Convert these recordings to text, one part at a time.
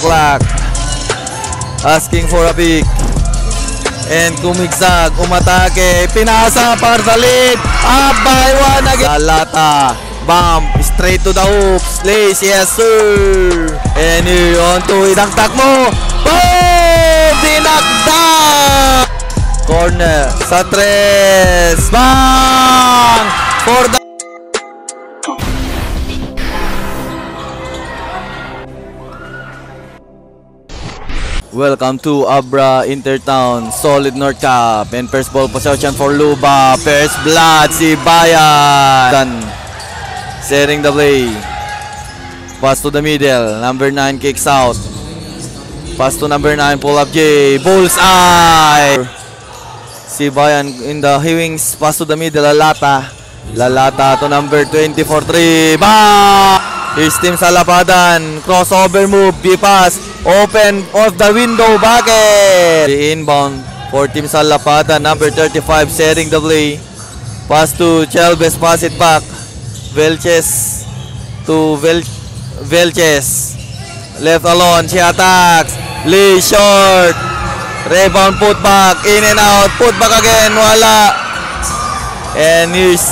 Clock. Asking for a pick. And kumigzag, umatake, pinasa para sa lead. Up by one again. Lalata, bump, straight to the hoops. Lace, yes sir. And yun to idagtak mo. Boom! Dinagdag! Corner, sa tres. Bang! For the welcome to Abra Intertown Solid North Cup and first ball possession for Luba. First blood si Bayan. Setting the play. Pass to the middle. Number 9 kicks out. Pass to number 9. Pull up J. Bullseye. Si Bayan in the wings. Pass to the middle. Lalata to number 20 for 3. Bang! Here's Team Salapadan. Crossover move. B-pass. Open off the window. Bucket. The inbound for Team Salapadan. Number 35 setting the play. Pass to Chelbes. Pass it back. Velches to Velches. Left alone. She attacks. Lee short. Rebound put back. In and out. Put back again. Wala. And here's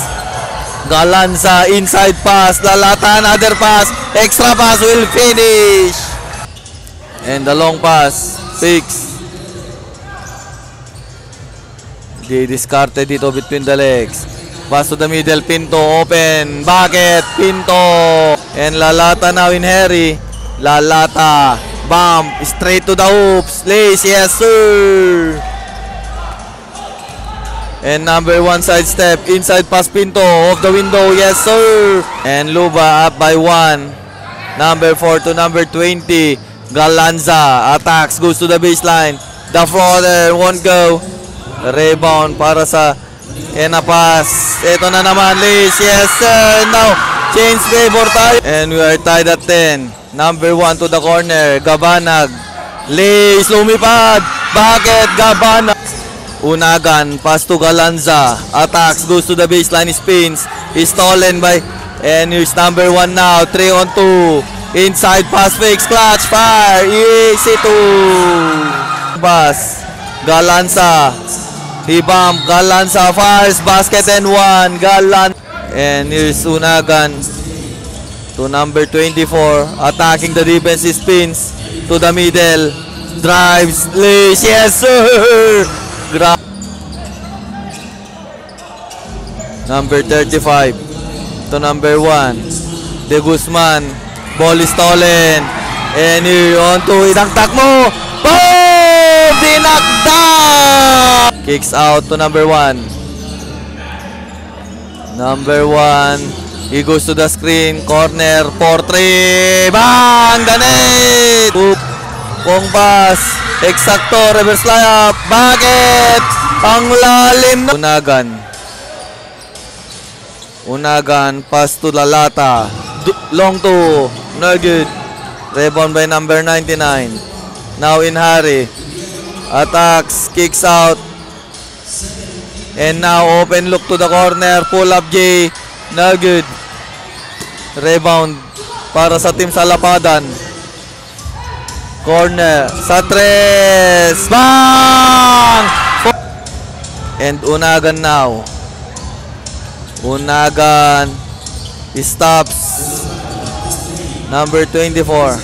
Galanza inside pass. Lalata another pass. Extra pass will finish. And the long pass. Fix. They discarded dito between the legs. Pass to the middle. Pinto open. Bucket. Pinto. And Lalata now in hurry. Lalata. Bump. Straight to the hoops. Lace. Yes sir. And number 1 side step. Inside pass Pinto. Off the window. Yes sir. And Luba up by 1. Number 4 to number 20. Galanza. Attacks. Goes to the baseline. The floater won't go. Rebound para sa pass. Ito na naman. Lace. Yes sir. Now change favor tayo. And we are tied at 10. Number 1 to the corner. Gabanag. Lace. Lumipad. Bucket. Gabanag. Unagan, pass to Galanza. Attacks, goes to the baseline, spins. Is stolen by, and here's number 1 now. 3 on 2. Inside pass, fakes, clutch, fire. Easy 2. Pass. Galanza. He bump. Galanza fires. Basket and 1. Galan. And here's Unagan to number 24. Attacking the defense, spins to the middle. Drives, lace. Yes, sir. Number 35 to number 1 De Guzman. Ball is stolen. And here on to idagtak mo. Boom! Dinagdag! Kicks out to number 1. Number 1. He goes to the screen. Corner for 3. Bang! The net! Kung pass. Eksakto. Reverse layup. Bucket! Ang lalim na. Unagan. Pass to Lalata. Long to. No good. Rebound by number 99. Now in hurry. Attacks. Kicks out. And now open look to the corner. Pull up J. No good. Rebound para sa Team Salapadan. Corner. Sa tres. Bang! And Unagan now. Unagan stops. Number 24.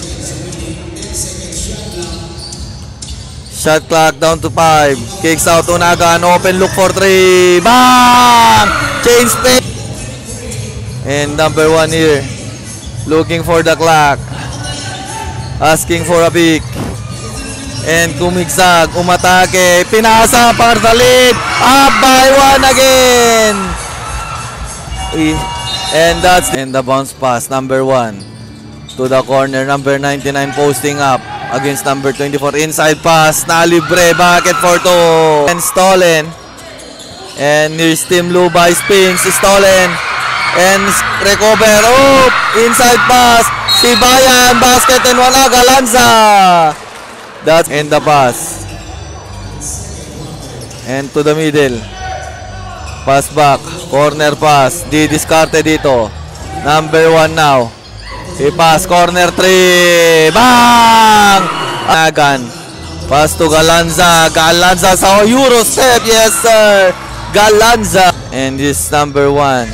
Shot clock down to 5. Kicks out Unagan. Open look for 3. Bang! Change pace. And number 1 here. Looking for the clock. Asking for a pick. And kumigzag. Umatake. Pinasa para sa lead. Up by 1 again. And that's the bounce pass. Number 1 to the corner. Number 99 posting up against number 24. Inside pass. Nalibre. Bucket for 2. And stolen. And here's Team Luba. Spins. Stolen. And recover. Oh! Inside pass. Si Bayan. Basket and 1. Galanza. That's in the pass. And to the middle. Pass back. Corner pass. Di discarded dito. Number 1 now. He pass, corner 3. Bang! Agan. Pass to Galanza. Galanza sa Euro step. Yes, sir. Galanza. And this number 1.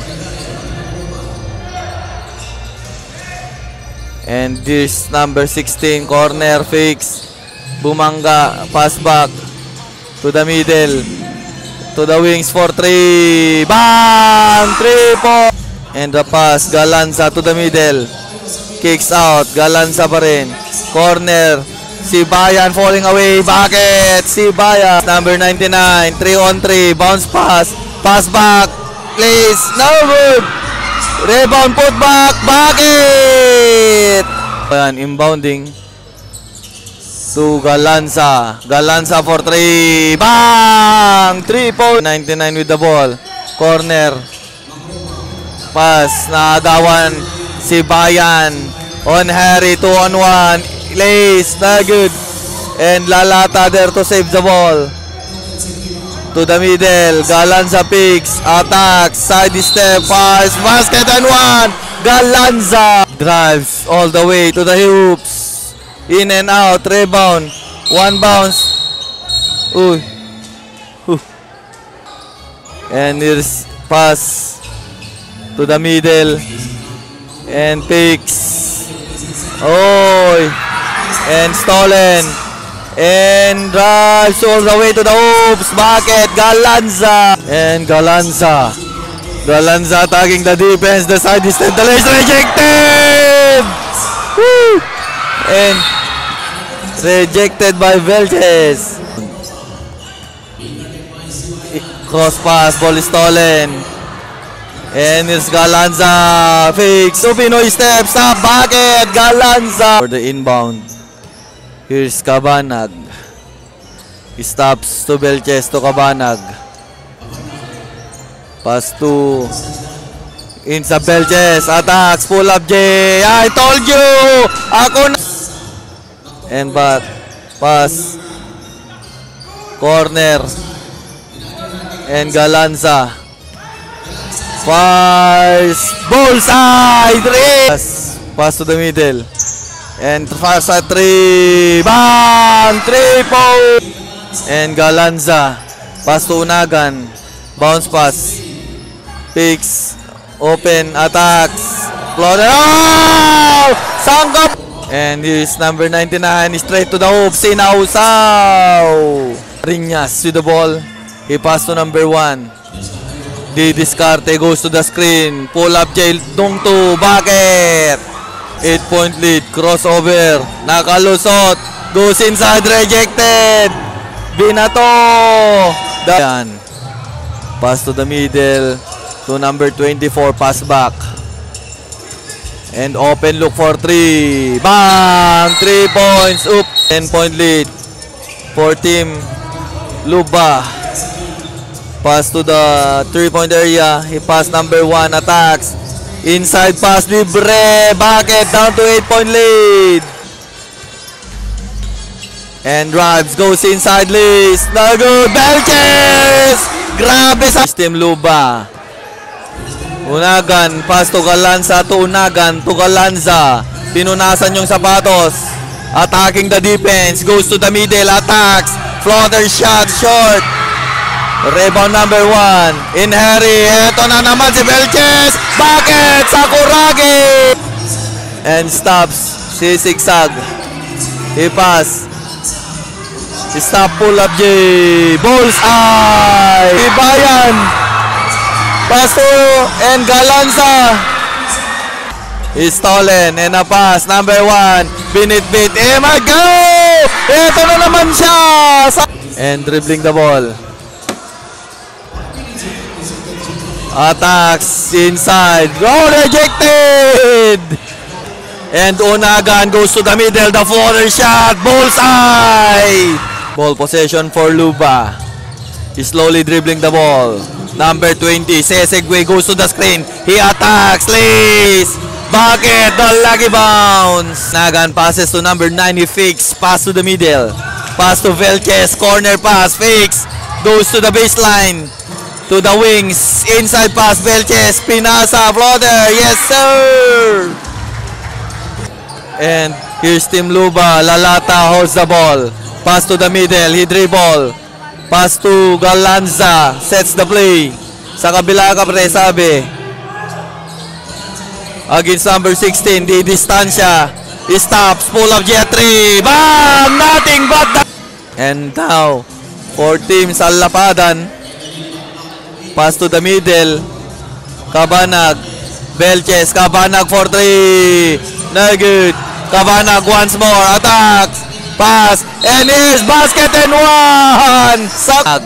And this number 16. Corner fix. Bumanga. Pass back to the middle. To the wings for 3. Bang! 3 po. And the pass. Galanza to the middle. Kicks out. Galanza pa rin. Corner. Si Bayan falling away. Bakit? Si Bayan. Number 99. 3 on 3. Bounce pass. Pass back. Please. No good. Rebound put back. Bakit? Ayan. Inbounding. To Galanza. Galanza for 3. Bang! 3 point. 99 with the ball. Corner. Pass. Naagawan. Si Bayan. On Harry. 2 on 1. Lace, na good. And Lalata there to save the ball. To the middle. Galanza picks. Attacks. Side step. Pass. Basket and 1. Galanza. Drives all the way to the hoops. In and out. Rebound. 1 bounce. Uy. And here's pass. To the middle. And picks. Oy. And stolen. And drives all the way to the hoops. Bakit? Galanza. And Galanza. Galanza attacking the defense. The side is the lace rejected. Woo! And rejected by Velches. Cross pass. Ball is stolen. And it's Galanza. Fix. So Pinoy steps up. Bakit? Galanza. For the inbound. Here's Cabanag. He stops to Velches to Cabanag. Pass to Insa Velches. Attacks. Pull up J. I told you. Ako na. And back. Pass. Corner. And Galanza. Pass. Bullseye. 3. Pass to the middle. And fast at 3. Bang! 3 point. And Galanza. Pass to Unagan. Bounce pass. Picks. Open. Attacks. Floater. Oh! Sangkap. And here's number 99. Straight to the hoop. Sinausaw. Riñas with the ball. He passed to number 1. Di Discarte goes to the screen. Pull up J. Dungto. Bakit? 8-point lead. Crossover. Nakalusot. Goes inside. Rejected. Binato. Dayan. Pass to the middle. To number 24. Pass back. And open look for 3. Bang! 3 points. Oop. 10-point lead. For team Luba. Pass to the 3-point area. He passed number 1. Attacks. Inside pass libre. Bakit? Down to 8-point lead. And drives. Goes inside list. Na good. Velches! Grabe sa Team Luba. Unagan. Pass to Galanza. To Unagan. To Galanza. Pinunasan yung sapatos. Attacking the defense. Goes to the middle. Attacks. Floater shot. Short. Rebound number 1. In Harry. Ito na naman si Velches. Bakit? Sakuragi. And stops. Si Sigsag. He pass. Si stop pull up J. Bullseye. Ibayan. Pass to and Galanza. He's stolen. And a pass. Number 1. Binit-bit. My God! Ito na naman siya. And dribbling the ball. Attacks inside. Oh, rejected! And Unagan goes to the middle. The floater shot. Bullseye! Ball possession for Luba. He's slowly dribbling the ball. Number 20. Sesegwe goes to the screen. He attacks. Lace. Bakit? The lucky bounce. Nagan passes to number 9. He fix. Pass to the middle. Pass to Velches. Corner pass. Fix. Goes to the baseline. To the wings. Inside pass. Velches. Pinasa. Floater. Yes, sir. And here's Team Luba. Lalata holds the ball. Pass to the middle. He dribble. Pass to Galanza. Sets the play. Sa kabila ka pre, sabi. Against number 16. Di distansya. He stops. Pull up J3. Bam! Nothing but that. And now, for Team Salapadan. Pass to the middle. Cabanag. Belches. Cabanag for 3. No good. Cabanag once more. Attacks. Pass. And here's basket and one. Sag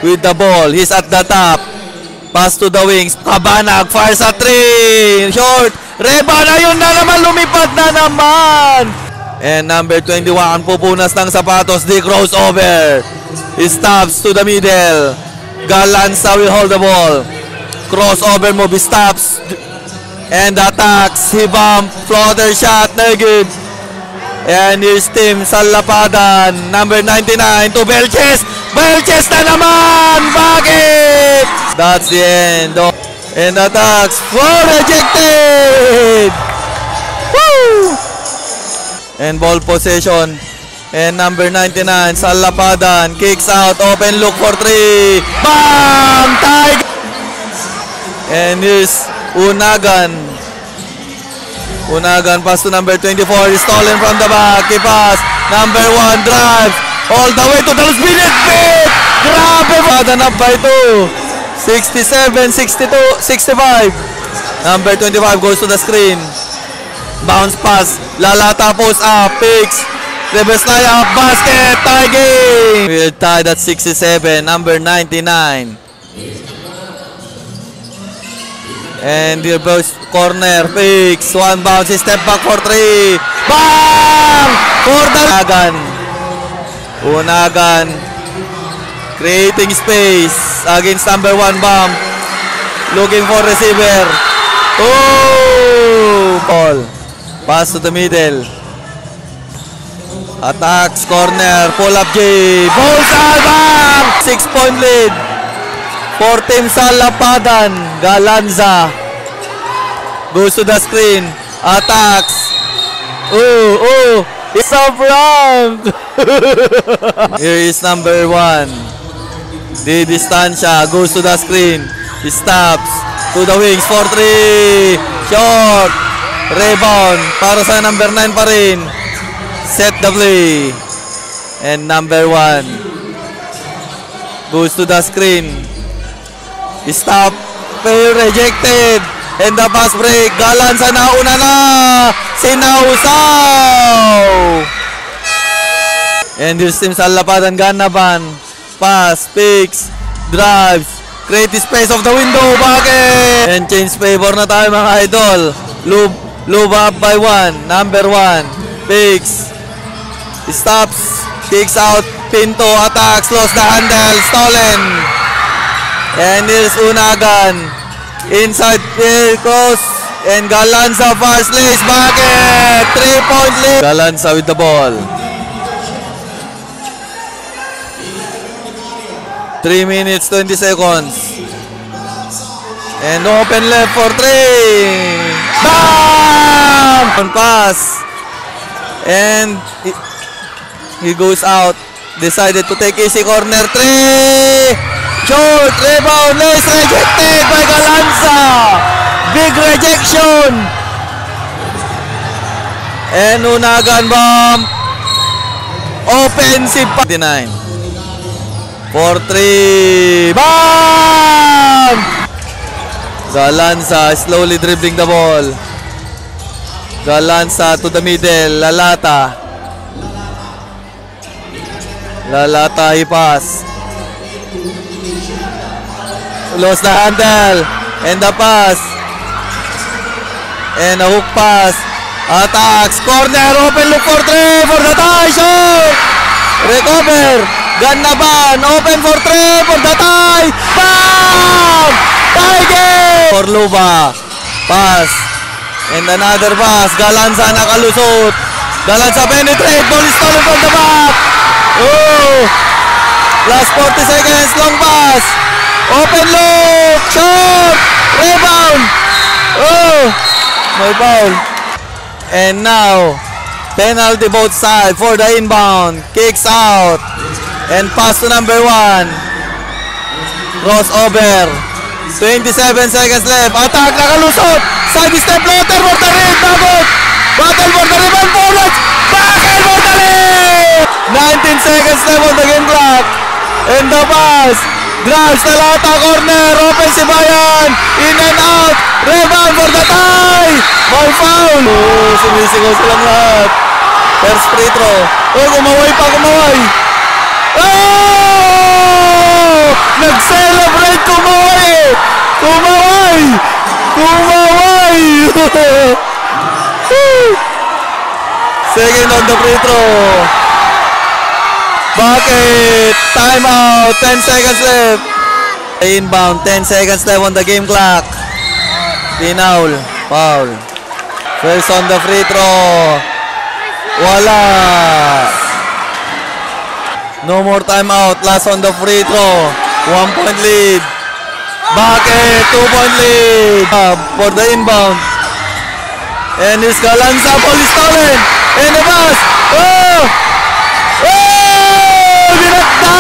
with the ball. He's at the top. Pass to the wings. Cabanag fires a 3. Short. Rebound. Ayun na naman. Lumipad na naman. And number 21. Pupunas ng sapatos. The crossover. He stops to the middle. Galanza will hold the ball. Crossover move. He stops. And attacks. He bump. Floater shot. No good. And here's Team Salapadan. Number 99 to Belches. Belches na naman. Bakit? That's the end. And attacks. Rejected. Woo! And ball possession. And number 99 Salapadan kicks out. Open look for 3. Bam! Tiger. And here's Unagan. Unagan pass to number 24. Is stolen from the back. He pass. Number 1 drives. All the way to the spinning pit. Grabe. Padan up by 2. 67, 62, 65. Number 25 goes to the screen. Bounce pass. Lalata post up. Picks. Reverse layup. Basket. Tie game. We're tied at 67. Number 99. And here goes corner, picks, one bounce, step back for 3. Bang! For the Unagan. Creating space against number 1 bump. Looking for receiver. Oh! Ball. Pass to the middle. Attacks, corner, pull up J. Bullseye, bang! 6-point lead. For Team Salapadan. Galanza goes to the screen. Attacks. Oh, it's a prank. Here is number 1. Di distansya goes to the screen. He stops to the wings for 3. Short. Rebound para sa number 9 pa rin. Set the play. And number 1 goes to the screen. Stop. Play rejected. And the pass break. Galanza na una na. Sinausaw. And here's Team Salapadan. Ganaban. Pass. Picks. Drives. Create space of the window. Bakit? And change favor na tayo mga idol. Luba up by 1. Number 1. Picks. Stops. Kicks out. Pinto. Attacks. Lost the handle. Stolen. And here's Unagan. Inside cross. And Galanza fast lace. Bucket. 3-point lead. Galanza with the ball. 3 minutes, 20 seconds. And open left for 3. Bam! Pass. And he goes out. Decided to take easy corner. 3. Short, rebound, lace, rejected by Galanza. Big rejection. And Unagan bomb. Offensive. 59. For 3. Bam! Galanza slowly dribbling the ball. Galanza to the middle. Lalata. Lalata, he pass. Lost the handle. And the pass. And a hook pass. Attacks. Corner. Open look for 3. For the tie. Shot. Recover. Ganaban. Open for 3. For the tie. Bam! Tie game. For Luba. Pass. And another pass. Galanza nakalusot. Galanza penetrate. Ball is stolen from the back. Oh! Last 40 seconds. Long pass. Open look! Shot! Rebound! Oh! May foul. And now, penalty both sides for the inbound. Kicks out. And pass to number 1. Crossover. 27 seconds left. Attack, nakalusot. Side step floater for the rim. Dagot. Battle for the rebound. Forward. Bakal for the rim. 19 seconds left on the game clock. And the pass. Drives na lata corner. Open si Bayan. In and out. Rebound for the tie. Ball foul. Oh, sumisigaw silang lahat. First free throw. Oh, kumaway pa, kumaway. Oh! Nag-celebrate, kumaway. Kumaway. Kumaway. Second on the free throw. Bucket. Timeout. 10 seconds left. Inbound. 10 seconds left on the game clock. Pinaul. Foul. First on the free throw. Wala. No more timeout. Last on the free throw. 1 point lead. Bucket. 2 point lead. For the inbound. And his Galanza ball is stolen. And the pass. Oh! Oh! Binakta!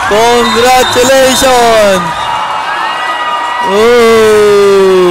Congratulations! Oh!